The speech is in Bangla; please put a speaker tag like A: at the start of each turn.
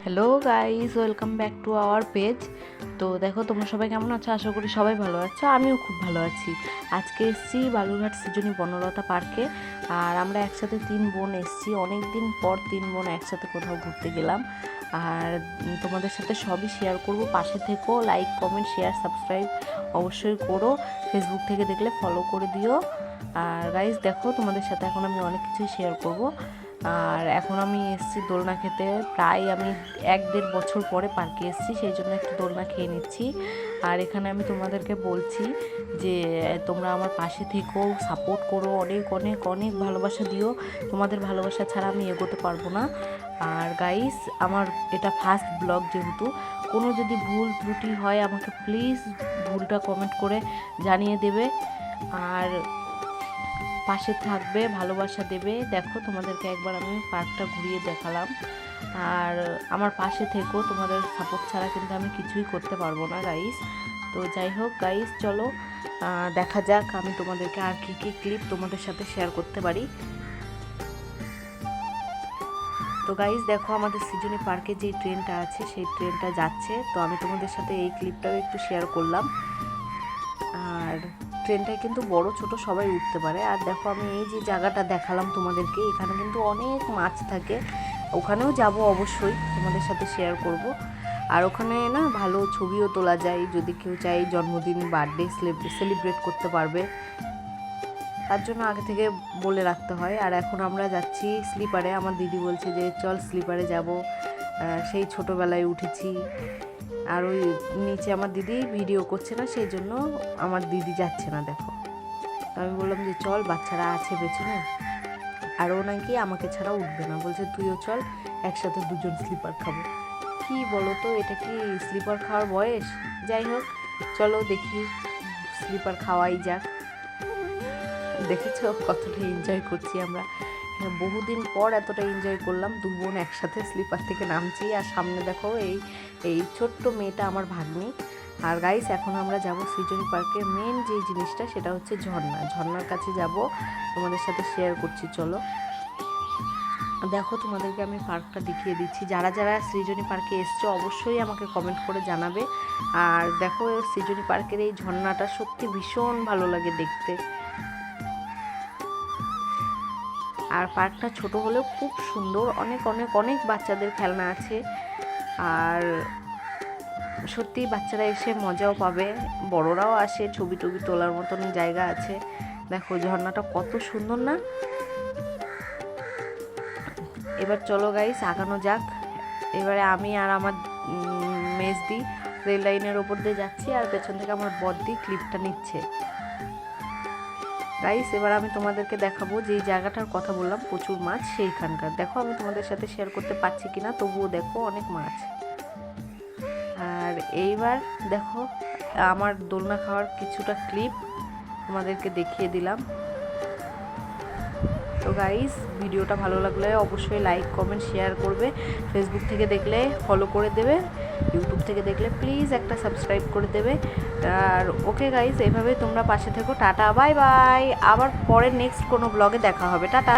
A: Hello guys, welcome back to our page. তো দেখো তোমরা সবাই কেমন আছো? আশা করি সবাই ভালো আছো, আমিও খুব ভালো আছি। আজকে এসেছি বালুরঘাট সৃজনী বনলতা পার্কে। আর আমরা একসাথে 3 বোন এসেছি, অনেক দিন পর 3 বোন একসাথে কোথাও ঘুরতে গেলাম। আর তোমাদের সাথে সবই শেয়ার করব। পাশে থেকো, লাইক কমেন্ট শেয়ার সাবস্ক্রাইব অবশ্যই করো। ফেসবুক থেকে দেখলে ফলো করে দিও। আর গাইস দেখো, তোমাদের সাথে এখন আমি অনেক কিছুই শেয়ার করব। আর এখন আমি এসেছি দোলনা খেতে। প্রায় আমি 1-1.5 বছর পরে পার্কে এসেছি, সেই জন্য একটু দোলনা খেয়ে নিচ্ছি। আর এখানে আমি তোমাদেরকে বলছি যে তোমরা আমার পাশে থেকো, সাপোর্ট করো, অনেক অনেক অনেক ভালোবাসা দিও। তোমাদের ভালোবাসা ছাড়া আমি এগোতে পারবো না। আর গাইস, আমার এটা ফার্স্ট ব্লগ, যেহেতু কোনো যদি ভুল ত্রুটি হয় আমাকে প্লিজ ভুলটা কমেন্ট করে জানিয়ে দেবে। আর পাশে থাকবে, ভালোবাসা দেবে। দেখো তোমাদেরকে একবার আমি পার্কটা ঘুরিয়ে দেখালাম। আর আমার পাশে থেকো, তোমাদের সাপোর্ট ছাড়া কিন্তু আমি কিছুই করতে পারবো না গাইস। তো যাই হোক গাইস, চলো দেখা যাক আমি তোমাদেরকে আর কী কী ক্লিপ তোমাদের সাথে শেয়ার করতে পারি। তো গাইস দেখো, আমাদের সৃজনী পার্কে যে ট্রেনটা আছে সেই ট্রেনটা যাচ্ছে। তো আমি তোমাদের সাথে এই ক্লিপটাও একটু শেয়ার করলাম। আর ট্রেনটায় কিন্তু বড় ছোট সবাই উঠতে পারে। আর দেখো, আমি এই যে জায়গাটা দেখালাম তোমাদেরকে, এখানে কিন্তু অনেক মাছ থাকে। ওখানেও যাব অবশ্যই, তোমাদের সাথে শেয়ার করব। আর ওখানে না ভালো ছবিও তোলা যায়, যদি কেউ চায় জন্মদিন বার্থডে সেলিব্রেট করতে পারবে। তার জন্য আগে থেকে বলে রাখতে হয়। আর এখন আমরা যাচ্ছি স্লিপারে। আমার দিদি বলছে যে চল স্লিপারে যাব, সেই ছোটোবেলায় উঠেছি। আর ওই নিচে আমার দিদি ভিডিও করছে না, সেই জন্য আমার দিদি যাচ্ছে না। দেখো, আমি বললাম যে চল, বাচ্চারা আছে পেছনে। আর ও নাকি আমাকে ছাড়া উঠবে না, বলছে তুইও চল, একসাথে দুজন স্লিপার খাবো। কি বলো তো, এটা কি স্লিপার খাওয়ার বয়স? যাই হোক, চলো দেখি, স্লিপার খাওয়াই যাক। দেখেছো কতটা এনজয় করছি আমরা। বহুদিন পর এতটা এনজয় করলাম। 2 বোন একসাথে স্লিপার থেকে নামছি। আর সামনে দেখো এই ছোট্ট মেয়েটা আমার ভাগ্নি। আর গাইস, এখন আমরা যাব সৃজনী পার্কের মেন যে জিনিসটা, সেটা হচ্ছে ঝর্ণার কাছে যাব, তোমাদের সাথে শেয়ার করছি। চলো দেখো, তোমাদেরকে আমি পার্কটা দেখিয়ে দিচ্ছি। যারা যারা সৃজনী পার্কে এসছো অবশ্যই আমাকে কমেন্ট করে জানাবে। আর দেখো, সৃজনী পার্কের এই ঝর্ণাটা সত্যি ভীষণ ভালো লাগে দেখতে। আর পার্কটা ছোট হলেও খুব সুন্দর, অনেক অনেক অনেক বাচ্চাদের খেলনা আছে। আর সত্যি বাচ্চারা এসে মজাও পাবে, বড়রাও আসে, ছবি টবি তোলার মতন জায়গা আছে। দেখো ঝর্ণাটা কত সুন্দর না। এবার চলো গাইস, আগানো যাক। এবারে আমি আর আমার মেজদি রেল লাইনের ওপর দিয়ে যাচ্ছি, আর পেছন থেকে আমার বড়দি ক্লিপটা নিচ্ছে। গাইস, এবার আমি তোমাদেরকে দেখাবো যে জায়গাটার কথা বললাম প্রচুর মাছ, সেইখানকার। দেখো আমি তোমাদের সাথে শেয়ার করতে পারছি কিনা, তবুও দেখো অনেক মাছ। আর এইবার দেখো, আমার দোলনা খাওয়ার কিছুটা ক্লিপ তোমাদেরকে দেখিয়ে দিলাম। তো গাইস, ভিডিওটা ভালো লাগলে অবশ্যই লাইক কমেন্ট শেয়ার করবে। ফেসবুক থেকে দেখলে ফলো করে দেবে, ইউটিউব থেকে দেখলে প্লিজ একটা সাবস্ক্রাইব করে দেবে। আর ওকে গাইস, এইভাবে তোমরা পাশে থেকো। Tata, bye bye. আবার পরে নেক্সট কোনো ব্লগে দেখা হবে। টাটা।